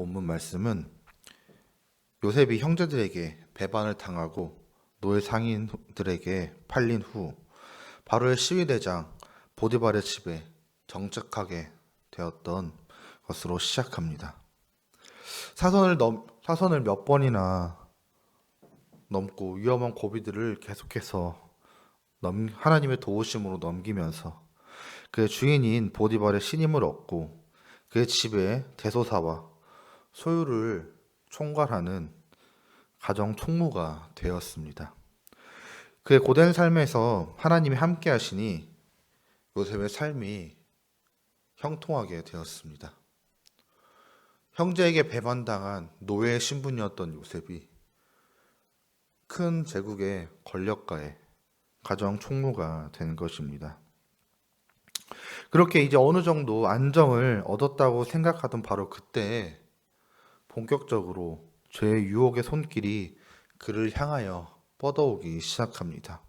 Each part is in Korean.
본문 말씀은 요셉이 형제들에게 배반을 당하고 노예 상인들에게 팔린 후 바로의 시위대장 보디발의 집에 정착하게 되었던 것으로 시작합니다. 사선을 몇 번이나 넘고 위험한 고비들을 계속해서 하나님의 도우심으로 넘기면서 그의 주인인 보디발의 신임을 얻고 그의 집에 대소사와 소유를 총괄하는 가정 총무가 되었습니다. 그의 고된 삶에서 하나님이 함께 하시니 요셉의 삶이 형통하게 되었습니다. 형제에게 배반당한 노예의 신분이었던 요셉이 큰 제국의 권력가의 가정 총무가 된 것입니다. 그렇게 이제 어느 정도 안정을 얻었다고 생각하던 바로 그때 본격적으로 죄의 유혹의 손길이 그를 향하여 뻗어오기 시작합니다.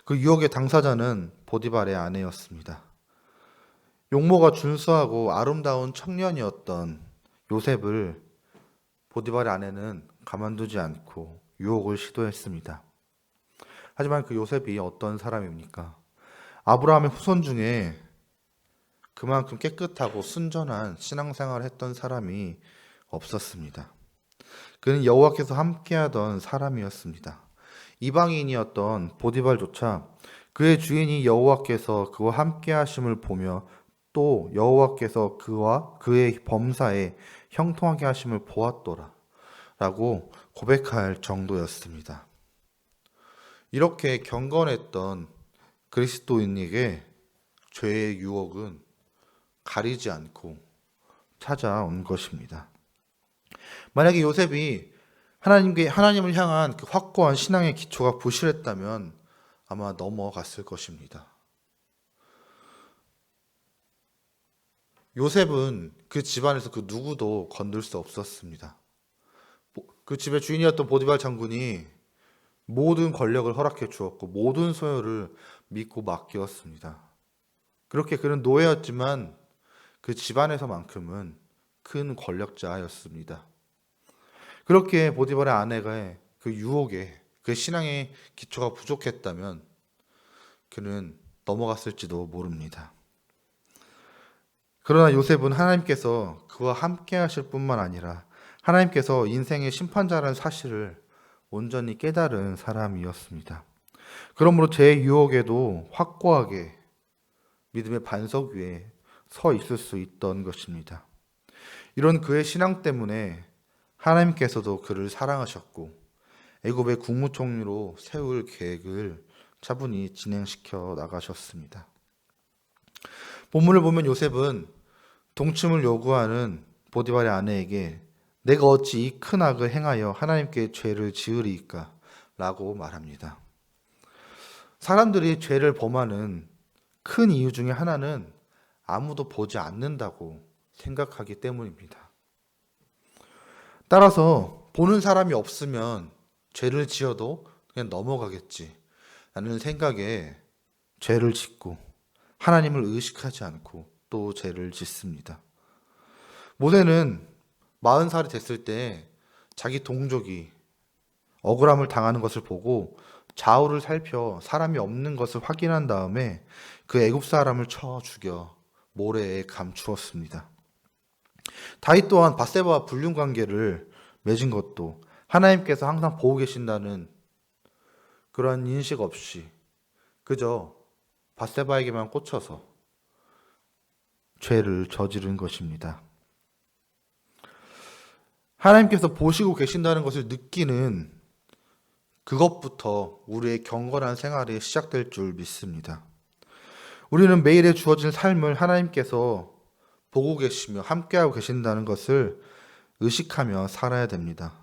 그 유혹의 당사자는 보디발의 아내였습니다. 용모가 준수하고 아름다운 청년이었던 요셉을 보디발의 아내는 가만두지 않고 유혹을 시도했습니다. 하지만 그 요셉이 어떤 사람입니까? 아브라함의 후손 중에 그만큼 깨끗하고 순전한 신앙생활을 했던 사람이 없었습니다. 그는 여호와께서 함께하던 사람이었습니다. 이방인이었던 보디발조차 그의 주인이 여호와께서 그와 함께하심을 보며 또 여호와께서 그와 그의 범사에 형통하게 하심을 보았더라 라고 고백할 정도였습니다. 이렇게 경건했던 그리스도인에게 죄의 유혹은 가리지 않고 찾아온 것입니다. 만약에 요셉이 하나님을 향한 그 확고한 신앙의 기초가 부실했다면 아마 넘어갔을 것입니다. 요셉은 그 집안에서 그 누구도 건들 수 없었습니다. 그 집의 주인이었던 보디발 장군이 모든 권력을 허락해 주었고 모든 소유를 믿고 맡겼습니다. 그렇게 그는 노예였지만 그 집안에서만큼은 큰 권력자였습니다. 그렇게 보디발의 아내가 그 유혹에 그 신앙의 기초가 부족했다면 그는 넘어갔을지도 모릅니다. 그러나 요셉은 하나님께서 그와 함께 하실 뿐만 아니라 하나님께서 인생의 심판자라는 사실을 온전히 깨달은 사람이었습니다. 그러므로 제 유혹에도 확고하게 믿음의 반석 위에 서 있을 수 있던 것입니다. 이런 그의 신앙 때문에 하나님께서도 그를 사랑하셨고 애굽의 국무총리로 세울 계획을 차분히 진행시켜 나가셨습니다. 본문을 보면 요셉은 동침을 요구하는 보디발의 아내에게 내가 어찌 이 큰 악을 행하여 하나님께 죄를 지으리이까? 라고 말합니다. 사람들이 죄를 범하는 큰 이유 중에 하나는 아무도 보지 않는다고 생각하기 때문입니다. 따라서 보는 사람이 없으면 죄를 지어도 그냥 넘어가겠지 라는 생각에 죄를 짓고 하나님을 의식하지 않고 또 죄를 짓습니다. 모세는 40살이 됐을 때 자기 동족이 억울함을 당하는 것을 보고 좌우를 살펴 사람이 없는 것을 확인한 다음에 그 애굽 사람을 쳐 죽여 모래에 감추었습니다. 다윗 또한 밧세바와 불륜 관계를 맺은 것도 하나님께서 항상 보고 계신다는 그런 인식 없이 그저 밧세바에게만 꽂혀서 죄를 저지른 것입니다. 하나님께서 보시고 계신다는 것을 느끼는 그것부터 우리의 경건한 생활이 시작될 줄 믿습니다. 우리는 매일에 주어진 삶을 하나님께서 보고 계시며 함께하고 계신다는 것을 의식하며 살아야 됩니다.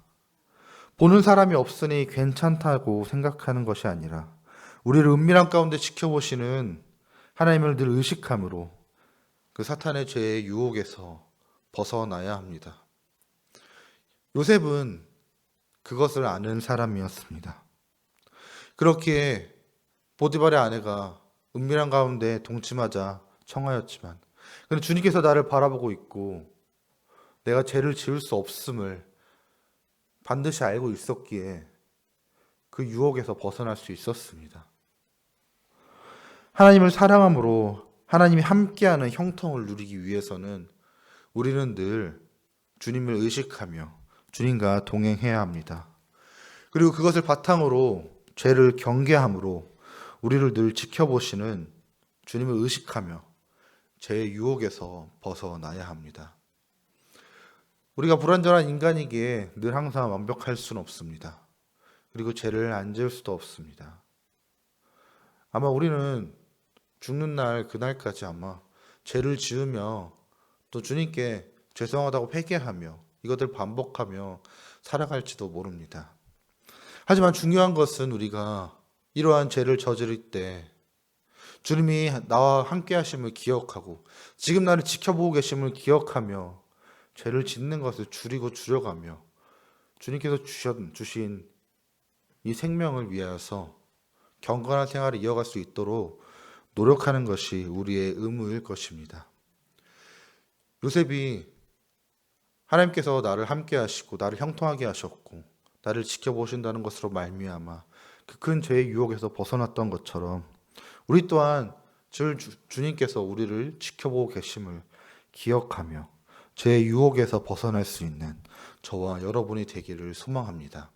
보는 사람이 없으니 괜찮다고 생각하는 것이 아니라 우리를 은밀한 가운데 지켜보시는 하나님을 늘 의식함으로 그 사탄의 죄의 유혹에서 벗어나야 합니다. 요셉은 그것을 아는 사람이었습니다. 그렇기에 보디발의 아내가 은밀한 가운데 동침하자 청하였지만 그런데 주님께서 나를 바라보고 있고 내가 죄를 지을 수 없음을 반드시 알고 있었기에 그 유혹에서 벗어날 수 있었습니다. 하나님을 사랑함으로 하나님이 함께하는 형통을 누리기 위해서는 우리는 늘 주님을 의식하며 주님과 동행해야 합니다. 그리고 그것을 바탕으로 죄를 경계함으로 우리를 늘 지켜보시는 주님을 의식하며 죄의 유혹에서 벗어나야 합니다. 우리가 불완전한 인간이기에 늘 항상 완벽할 수는 없습니다. 그리고 죄를 안 지을 수도 없습니다. 아마 우리는 죽는 날 그날까지 아마 죄를 지으며 또 주님께 죄송하다고 회개하며 이것들 반복하며 살아갈지도 모릅니다. 하지만 중요한 것은 우리가 이러한 죄를 저지를 때 주님이 나와 함께 하심을 기억하고 지금 나를 지켜보고 계심을 기억하며 죄를 짓는 것을 줄이고 줄여가며 주님께서 주신 이 생명을 위하여서 경건한 생활을 이어갈 수 있도록 노력하는 것이 우리의 의무일 것입니다. 요셉이 하나님께서 나를 함께 하시고 나를 형통하게 하셨고 나를 지켜보신다는 것으로 말미암아 그 큰 죄의 유혹에서 벗어났던 것처럼 우리 또한 주님께서 우리를 지켜보고 계심을 기억하며 죄의 유혹에서 벗어날 수 있는 저와 여러분이 되기를 소망합니다.